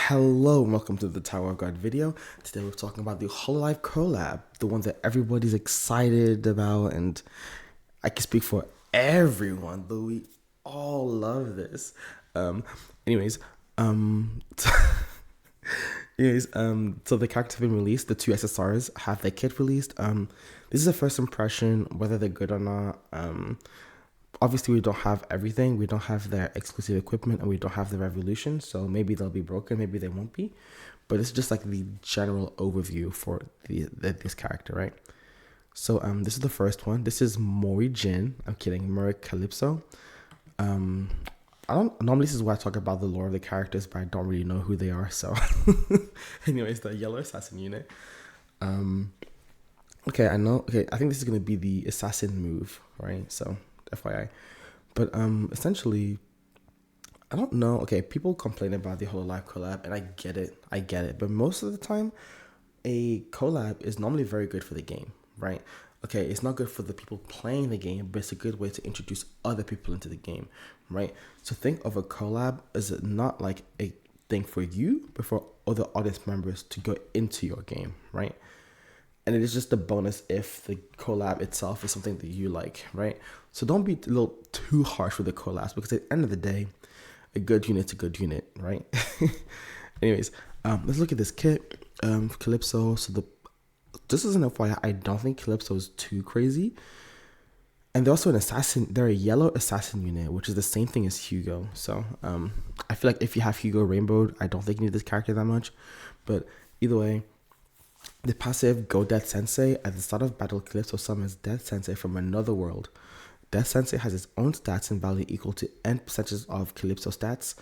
Hello and welcome to the Tower of God video. Today we're talking about the hololive collab, the one that everybody's excited about, and I can speak for everyone, though we all love this. Um, anyways, um, so the characters have been released. The two SSRs have their kit released. This is a first impression, whether they're good or not. Obviously we don't have everything. We don't have their exclusive equipment and we don't have the revolution. So maybe they'll be broken, maybe they won't be. But it's just like the general overview for this character, right? So this is the first one. This is Mori Jin. I'm kidding, Mori Calypso. I don't normally this is where I talk about the lore of the characters, but I don't really know who they are. So anyways, the yellow assassin unit. Okay, I know. Okay, I think this is gonna be the assassin move, right? So FYI. But essentially, I don't know. Okay, people complain about the hololive collab, and I get it. I get it. But most of the time, a collab is normally very good for the game, right? Okay, it's not good for the people playing the game, but it's a good way to introduce other people into the game, right? So think of a collab as not like a thing for you, but for other audience members to go into your game, right? And it is just a bonus if the collab itself is something that you like, right? So don't be a little too harsh with the collabs, because at the end of the day, a good unit's a good unit, right? Anyways, let's look at this kit. Calypso. So just as an FYI, I don't think Calypso is too crazy. And they're also an assassin. They're a yellow assassin unit, which is the same thing as Hugo. So I feel like if you have Hugo rainbowed, I don't think you need this character that much. But either way, the passive Go Death Sensei. At the start of battle, Calypso summons Death Sensei from another world. Death Sensei has its own stats and value equal to n percentages of Calypso stats.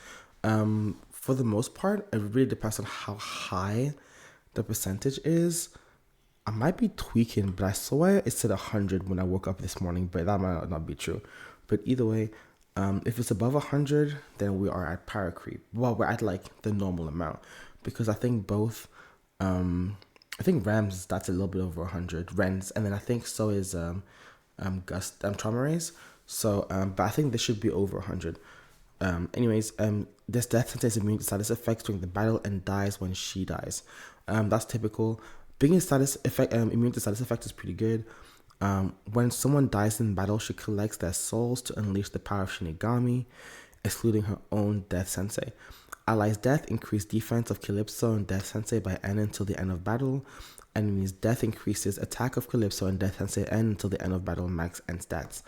For the most part, it really depends on how high the percentage is. I might be tweaking, but I saw it said 100 when I woke up this morning, but that might not be true. But either way, if it's above 100, then we are at power creep. Well, we're at like the normal amount, because I think both, I think Rams, that's a little bit over 100 Rens, and then I think so is Traumares. So but I think this should be over 100. Anyways, this Death Sensei is immune to status effects during the battle and dies when she dies. That's typical. Being status effect, immune to status effect is pretty good. When someone dies in battle, she collects their souls to unleash the power of Shinigami, excluding her own Death Sensei. Allies' death increase defense of Calypso and Death Sensei by n until the end of battle. Enemies' death increases attack of Calypso and Death Sensei n until the end of battle max and stats.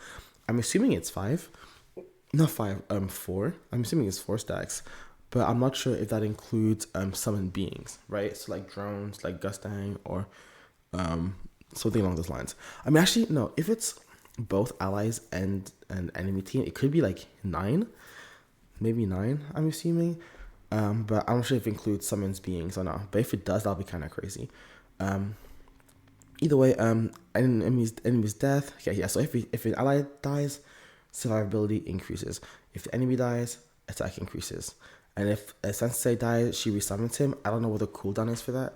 I'm assuming it's 5. Not 5, 4. I'm assuming it's 4 stacks. But I'm not sure if that includes summoned beings, right? So like drones, like Gustang, or something along those lines. I mean, actually, no. If it's both allies and an enemy team, it could be like 9. Maybe 9, I'm assuming. But I'm not sure if it includes summons beings or not. But if it does, that'll be kind of crazy. Either way, enemy's death. Okay, yeah. So if an ally dies, survivability increases. If the enemy dies, attack increases. And if a sensei dies, she resummons him. I don't know what the cooldown is for that.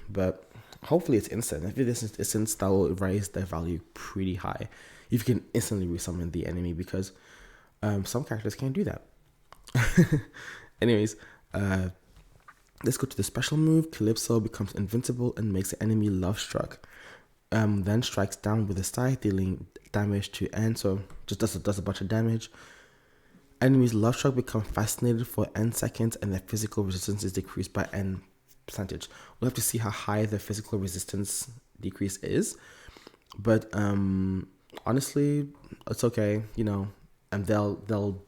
But hopefully it's instant. If it isn't instant, that will raise their value pretty high. If you can instantly resummon the enemy, because some characters can't do that. Anyways, let's go to the special move. Calypso becomes invincible and makes the enemy love struck. Then strikes down with a scythe, dealing damage to n. So just does a bunch of damage. Enemies love struck become fascinated for n seconds, and their physical resistance is decreased by n percentage. We'll have to see how high the physical resistance decrease is, but honestly, it's okay. You know, and they'll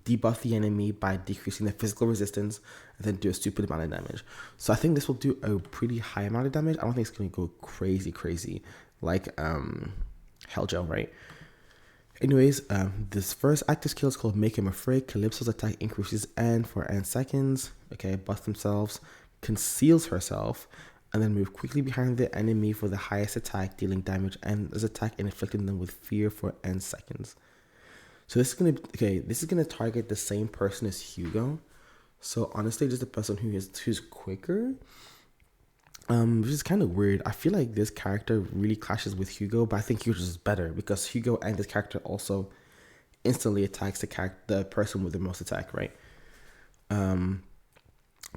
debuff the enemy by decreasing their physical resistance and then do a stupid amount of damage. So I think this will do a pretty high amount of damage. I don't think it's going to go crazy like Hellgel, right? Anyways, this first active skill is called Make Him Afraid. Calypso's attack increases n for n seconds. Okay, bust themselves, conceals herself, and then move quickly behind the enemy for the highest attack, dealing damage and this attack and inflicting them with fear for n seconds. So this is gonna target the same person as Hugo. So honestly, just a person who's quicker. Which is kind of weird. I feel like this character really clashes with Hugo, but I think Hugo's is better because Hugo and this character also instantly attacks the person with the most attack, right?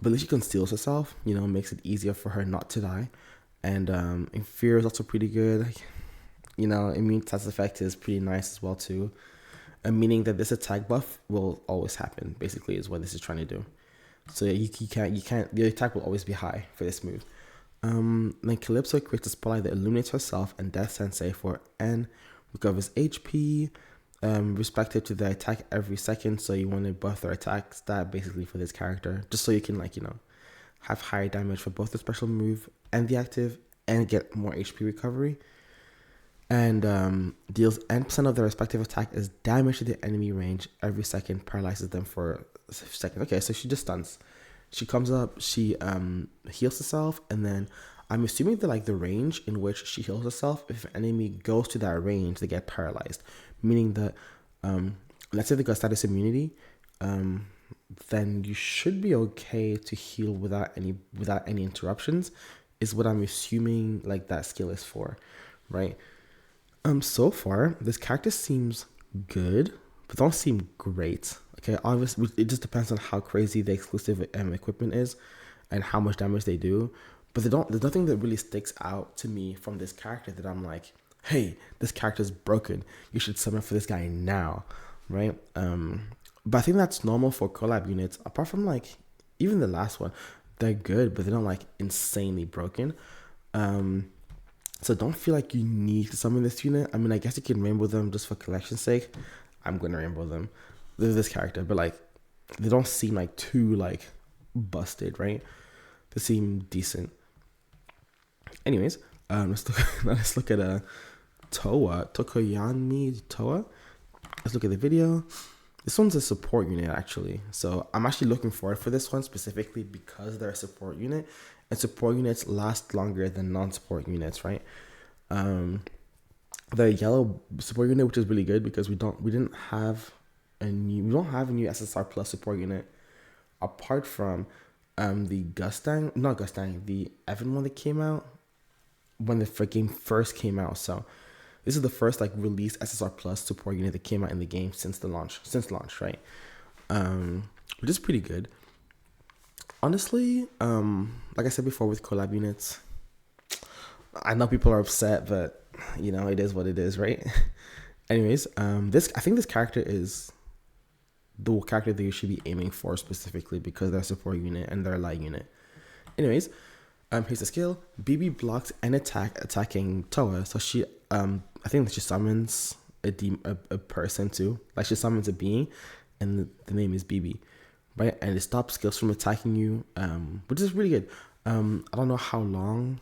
But at least she conceals herself, makes it easier for her not to die. And Fear is also pretty good. Immune status effect is pretty nice as well too. Meaning that this attack buff will always happen, basically, is what this is trying to do. So you can't, the attack will always be high for this move. Then Calypso creates a spotlight that illuminates herself and Death Sensei for N, recovers HP, respective to the attack every second. So you want to buff their attack stat basically for this character, just so you can have higher damage for both the special move and the active, and get more HP recovery. And deals N% of their respective attack as damage to the enemy range every second, paralyzes them for a second. Okay, so she just stuns. She comes up, she heals herself, and then I'm assuming that the range in which she heals herself, if an enemy goes to that range, they get paralyzed. Meaning that, let's say they got status immunity, then you should be okay to heal without any interruptions, is what I'm assuming that skill is for, right? So far, this character seems good, but don't seem great. Okay, obviously, it just depends on how crazy the exclusive equipment is and how much damage they do. But there's nothing that really sticks out to me from this character that I'm like, hey, this character's broken. You should summon for this guy now, right? But I think that's normal for collab units. Apart from even the last one, they're good, but they're not insanely broken. So don't feel like you need to summon this unit. I mean, I guess you can rainbow them just for collection's sake. I'm going to rainbow them. They're this character, but they don't seem too busted, right? They seem decent. Anyways, let's look at Tokoyami Towa. Let's look at the video. This one's a support unit actually. So I'm actually looking forward for this one specifically because they're a support unit. And support units last longer than non-support units, right? The yellow support unit, which is really good because we don't have a new SSR plus support unit apart from the the Evan one that came out when the game first came out. So this is the first released SSR plus support unit that came out in the game since launch, right? Which is pretty good. Honestly, like I said before with collab units, I know people are upset, but it is what it is, right? Anyways, I think this character is the character that you should be aiming for specifically because they're a support unit and they're a light unit. Anyways, here's the skill. BB blocks an attacking Towa. So she, I think she summons a person too. She summons a being, and the name is BB. Right, and it stops skills from attacking you, which is really good. I don't know how long.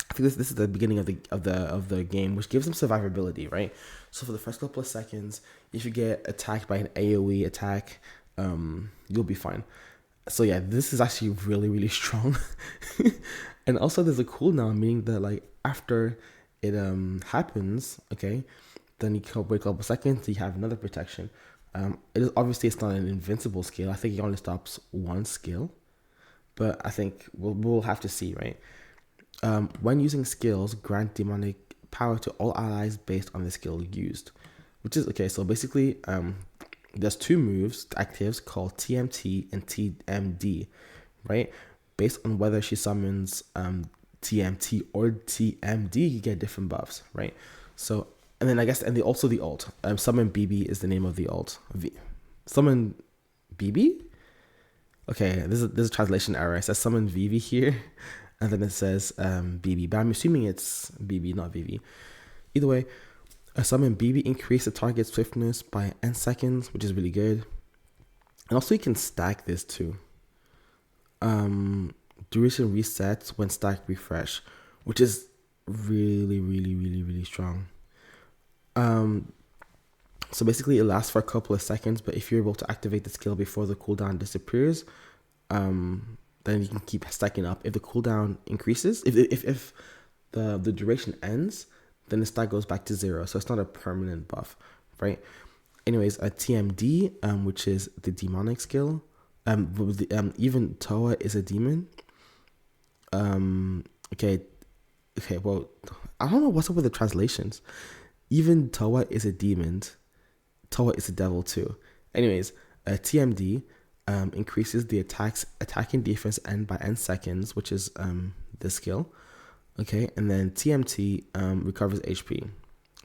I think this is the beginning of the game, which gives them survivability, right? So for the first couple of seconds, if you get attacked by an AOE attack, you'll be fine. So yeah, this is actually really, really strong. And also there's a cooldown, meaning that after it happens, okay, then you can wait a couple of seconds, you have another protection. Obviously it's not an invincible skill. I think it only stops one skill, but I think we'll have to see, right? When using skills, grant demonic power to all allies based on the skill used, which is okay. So basically, there's two moves, actives called TMT and TMD, right? Based on whether she summons TMT or TMD, you get different buffs, right? So. And then I guess, and also the ult. Summon BB is the name of the ult. Summon BB? Okay, there's a translation error. It says summon VV here, and then it says BB. But I'm assuming it's BB, not VV. Either way, summon BB increase the target's swiftness by N seconds, which is really good. And also you can stack this too. Duration resets when stacked refresh, which is really, really, really, really strong. So basically it lasts for a couple of seconds, but if you're able to activate the skill before the cooldown disappears, then you can keep stacking up. If the cooldown increases, if the duration ends, then the stack goes back to 0. So it's not a permanent buff, right? Anyways, a TMD, which is the demonic skill. Even Towa is a demon. Okay, well, I don't know what's up with the translations. Even Towa is a demon. Towa is a devil too. Anyways, TMD, increases the attacking defense end by n seconds, which is this skill. Okay, and then TMT recovers HP,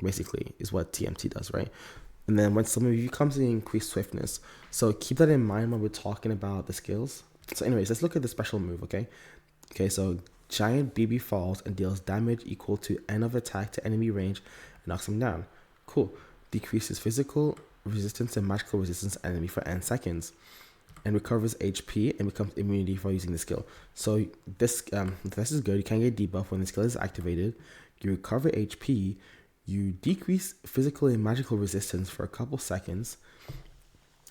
basically, is what TMT does, right? And then when some of you comes in, increased swiftness. So keep that in mind when we're talking about the skills. So anyways, let's look at the special move, okay? Okay, so giant BB falls and deals damage equal to N of attack to enemy range and knocks him down. Cool. Decreases physical resistance and magical resistance enemy for N seconds. And recovers HP and becomes immunity for using the skill. So this is good. You can get debuff when the skill is activated. You recover HP. You decrease physical and magical resistance for a couple seconds.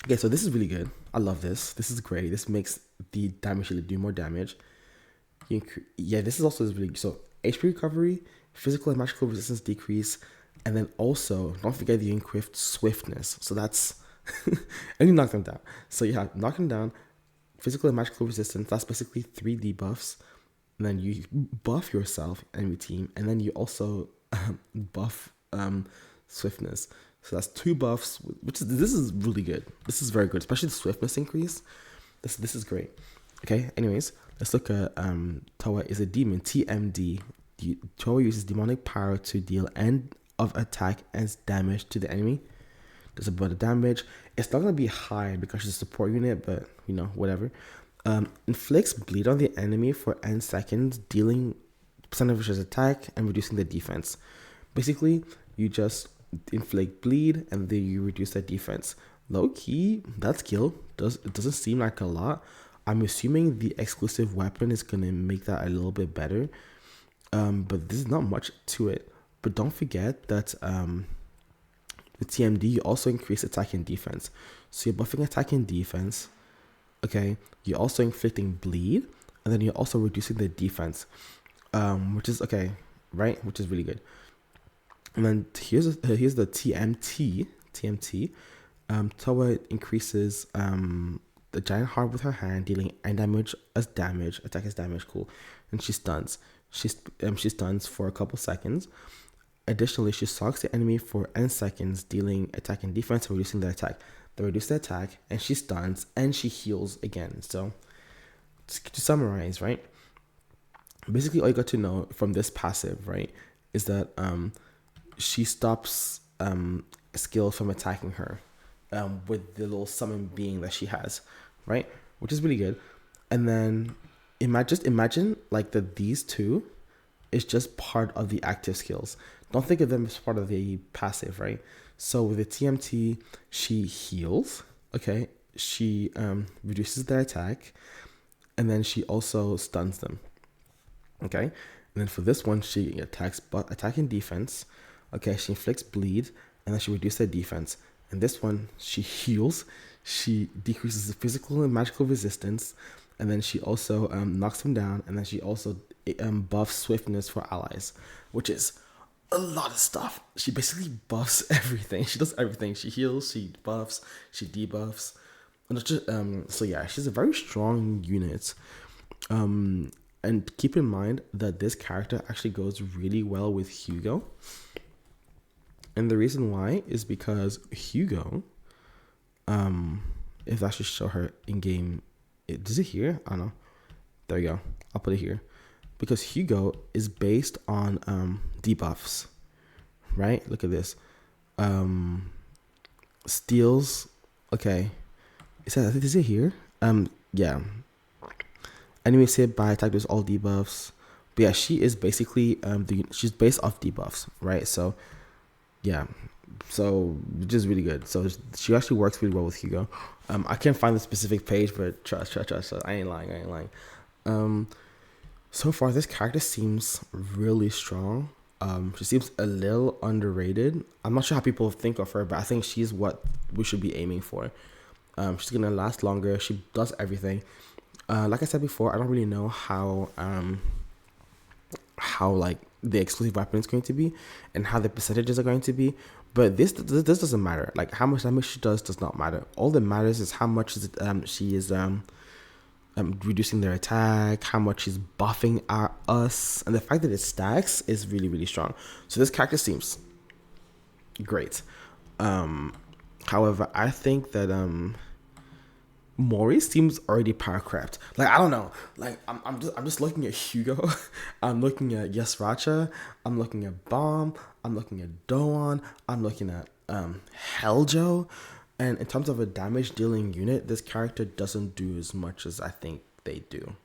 Okay, so this is really good. I love this. This is great. This makes the damage do more damage. Yeah, this is also really good. So HP recovery, physical and magical resistance decrease, and then also don't forget the increased swiftness. So that's and you knock them down. So you have knock them down, physical and magical resistance. That's basically 3 debuffs. And then you buff yourself and your team, and then you also buff swiftness. So that's 2 buffs, this is really good. This is very good, especially the swiftness increase. This is great. Okay, anyways, let's look at Towa is a demon, TMD. Towa uses demonic power to deal end of attack as damage to the enemy. Does a bit of damage. It's not gonna be high because she's a support unit, but you know, whatever. Inflicts bleed on the enemy for n seconds, dealing percentage of his attack and reducing the defense. Basically, you just inflict bleed and then you reduce the defense. Low key, that skill doesn't seem like a lot. I'm assuming the exclusive weapon is gonna make that a little bit better. But there's not much to it. But don't forget that with TMD, you also increase attack and defense. So you're buffing attack and defense. Okay, you're also inflicting bleed, and then you're also reducing the defense, which is okay, right? Which is really good. And then here's the TMT. Towa increases the giant heart with her hand, dealing end damage as damage, attack as damage. Cool, and she stuns. She stuns for a couple seconds. Additionally, she shocks the enemy for n seconds, dealing attack and defense and reducing the attack. They reduce the attack, and she stuns, and she heals again. So, to summarize, right? Basically, all you got to know from this passive, right, is that she stops skills from attacking her with the little summon being that she has, right? Which is really good. And then imagine like that these two is just part of the active skills. Don't think of them as part of the passive, right? So with the TMT, she heals, okay? She reduces their attack, and then she also stuns them, okay? And then for this one, she attacks attack and defense, okay? She inflicts bleed, and then she reduces their defense. And this one, she heals, she decreases the physical and magical resistance, and then she also knocks them down, and then she also buffs swiftness for allies, which is a lot of stuff. She basically buffs everything. She does everything. She heals, she buffs, she debuffs. And just, so yeah, she's a very strong unit. And keep in mind that this character actually goes really well with Hugo. And the reason why is because Hugo, if I should show her in game, does it here? I don't know. There you go. I'll put it here. Because Hugo is based on debuffs, right? Look at this. Steals. Okay. Is it here? Yeah. Enemies hit by attack does all debuffs. But yeah, she is basically she's based off debuffs, right? So yeah. So just really good. So she actually works really well with Hugo. I can't find the specific page, but trust. I ain't lying. So far, this character seems really strong. She seems a little underrated. I'm not sure how people think of her, but I think she's what we should be aiming for. She's gonna last longer. She does everything. Like I said before, I don't really know how like the exclusive weapon is going to be and how the percentages are going to be. But this doesn't matter. Like how much damage she does not matter. All that matters is how much she is reducing their attack, how much she's buffing us, and the fact that it stacks is really, really strong. So this character seems great. However, I think that Mori seems already power crept. Like, I don't know. Like, I'm just looking at Hugo. I'm looking at Yasracha. I'm looking at Bomb. I'm looking at Doan. I'm looking at Heljo. And in terms of a damage dealing unit, this character doesn't do as much as I think they do.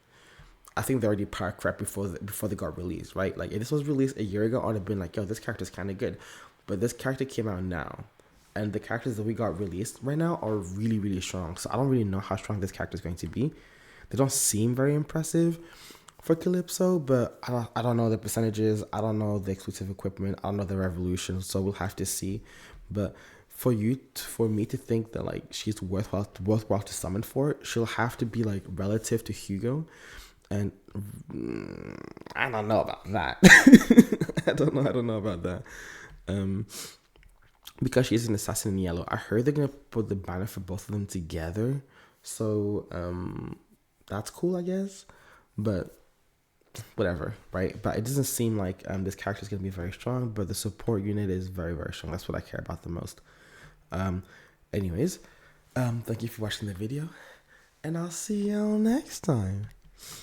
I think they already power crept before they got released, right? Like, if this was released a year ago, I'd have been like, yo, this character's kind of good. But this character came out now. And the characters that we got released right now are really, really strong. So I don't really know how strong this character is going to be. They don't seem very impressive for Calypso, but I don't know the percentages. I don't know the exclusive equipment. I don't know the revolution. So we'll have to see. But for me to think that like she's worthwhile to summon for, she'll have to be like relative to Hugo. And I don't know about that. I don't know about that. Because she's an assassin in yellow. I heard they're gonna put the banner for both of them together. So that's cool, I guess. But whatever, right? But it doesn't seem like this character is gonna be very strong, but the support unit is very, very strong. That's what I care about the most. Anyways, thank you for watching the video, and I'll see y'all next time.